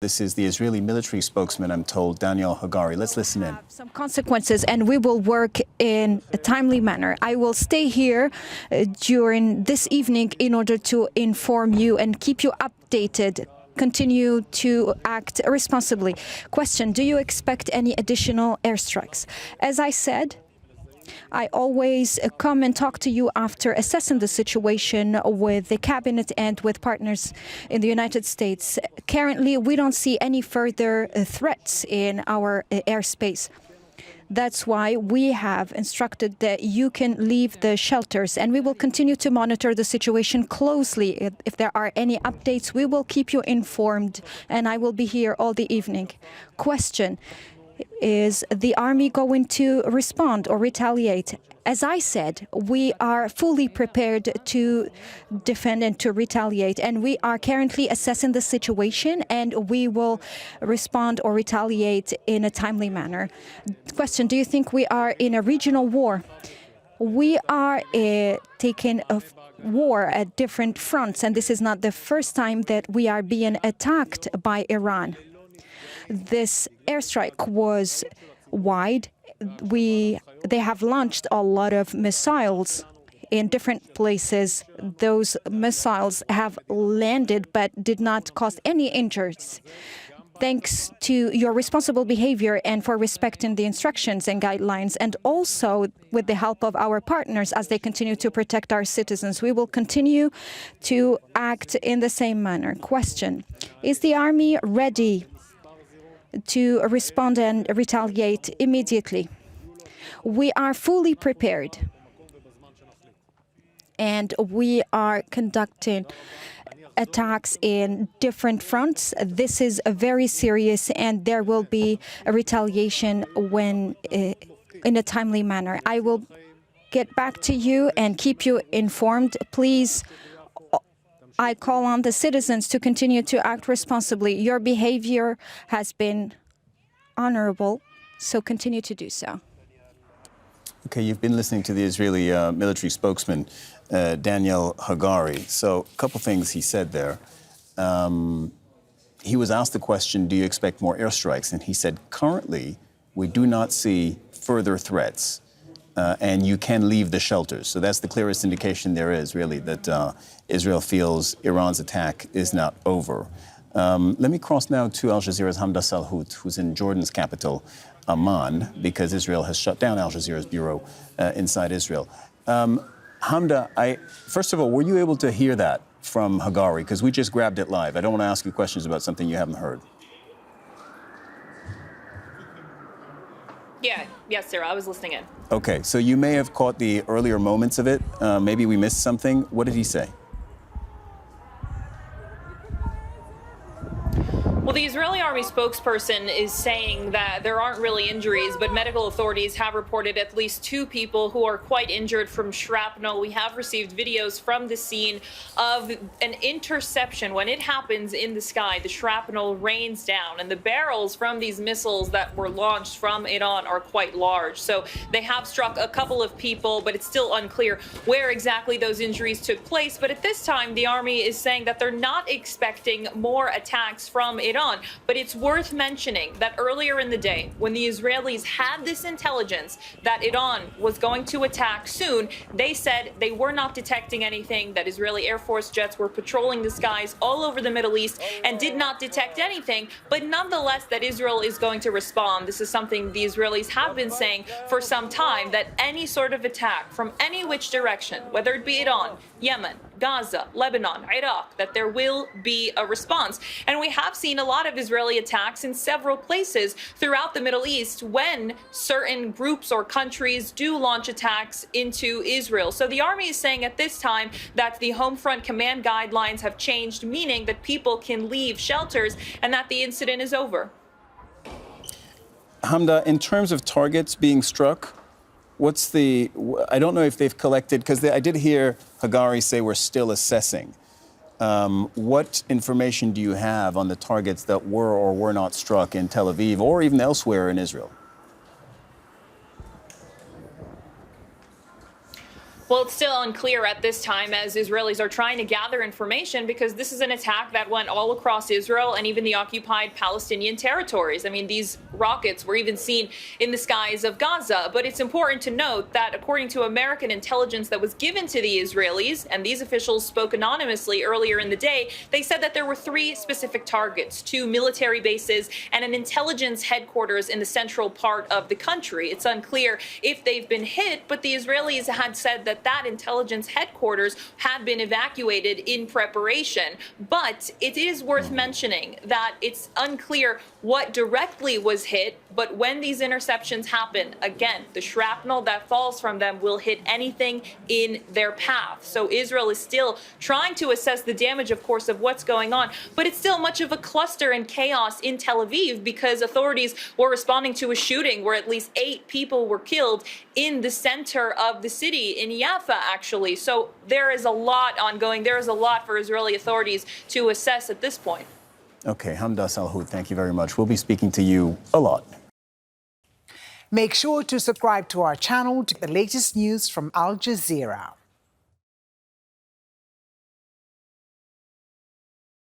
This is the Israeli military spokesman, I'm told, Daniel Hagari. Let's listen in. Some consequences, and we will work in a timely manner. I will stay here during this evening in order to inform you and keep you updated. Continue to act responsibly. Question: do you expect any additional airstrikes? As I said, I always come and talk to you after assessing the situation with the cabinet and with partners in the United States. Currently, we don't see any further threats in our airspace. That's why we have instructed that you can leave the shelters, and we will continue to monitor the situation closely. If there are any updates, we will keep you informed, and I will be here all the evening. Question: is the army going to respond or retaliate? As I said, we are fully prepared to defend and to retaliate, and we are currently assessing the situation, and we will respond or retaliate in a timely manner. Question: do you think we are in a regional war? We are taking a war at different fronts, and this is not the first time that we are being attacked by Iran. This airstrike was wide. They have launched a lot of missiles in different places. Those missiles have landed but did not cause any injuries. Thanks to your responsible behavior and for respecting the instructions and guidelines, and also with the help of our partners as they continue to protect our citizens, we will continue to act in the same manner. Question: is the army ready to respond and retaliate immediately? We are fully prepared, and we are conducting attacks in different fronts. This is very serious, and there will be a retaliation when in a timely manner. I will get back to you and keep you informed. Please, I call on the citizens to continue to act responsibly. Your behavior has been honorable, so continue to do so. Okay, you've been listening to the Israeli military spokesman, Daniel Hagari. So a couple things he said there. He was asked the question, do you expect more airstrikes? And he said, currently, we do not see further threats. And you can leave the shelters. So that's the clearest indication there is, really, that Israel feels Iran's attack is not over. Let me cross now to Al Jazeera's Hamdah Salhut, who's in Jordan's capital, Amman, because Israel has shut down Al Jazeera's bureau inside Israel. Hamdah, first of all, were you able to hear that from Hagari? Because we just grabbed it live. I don't want to ask you questions about something you haven't heard. Yes, Sarah, I was listening in. Okay, so you may have caught the earlier moments of it. Maybe we missed something. What did he say? Well, the Israeli army spokesperson is saying that there aren't really injuries, but medical authorities have reported at least 2 people who are quite injured from shrapnel. We have received videos from the scene of an interception. When it happens in the sky, the shrapnel rains down, and the barrels from these missiles that were launched from Iran are quite large. So they have struck a couple of people, but it's still unclear where exactly those injuries took place. But at this time, the army is saying that they're not expecting more attacks from Iran. But it's worth mentioning that earlier in the day, when the Israelis had this intelligence that Iran was going to attack soon, they said they were not detecting anything, that Israeli Air Force jets were patrolling the skies all over the Middle East and did not detect anything, but nonetheless that Israel is going to respond. This is something the Israelis have been saying for some time, that any sort of attack from any which direction, whether it be Iran, Yemen, Gaza, Lebanon, Iraq, that there will be a response. And we have seen a lot of Israeli attacks in several places throughout the Middle East when certain groups or countries do launch attacks into Israel. So the army is saying at this time that the home front command guidelines have changed, meaning that people can leave shelters and that the incident is over. Hamdah, in terms of targets being struck, I don't know if they've collected, because I did hear Hagari say we're still assessing. What information do you have on the targets that were or were not struck in Tel Aviv or even elsewhere in Israel? Well, it's still unclear at this time as Israelis are trying to gather information because this is an attack that went all across Israel and even the occupied Palestinian territories. I mean, these rockets were even seen in the skies of Gaza. But it's important to note that according to American intelligence that was given to the Israelis, and these officials spoke anonymously earlier in the day, they said that there were 3 specific targets, 2 military bases and an intelligence headquarters in the central part of the country. It's unclear if they've been hit, but the Israelis had said that intelligence headquarters had been evacuated in preparation. But it is worth mentioning that it's unclear what directly was hit, but when these interceptions happen, again, the shrapnel that falls from them will hit anything in their path. So Israel is still trying to assess the damage, of course, of what's going on, but it's still much of a cluster and chaos in Tel Aviv because authorities were responding to a shooting where at least 8 people were killed in the center of the city, in Jaffa, actually. So there is a lot ongoing. There is a lot for Israeli authorities to assess at this point. Okay, Hamdah, Salhut, thank you very much. We'll be speaking to you a lot. Make sure to subscribe to our channel to get the latest news from Al Jazeera.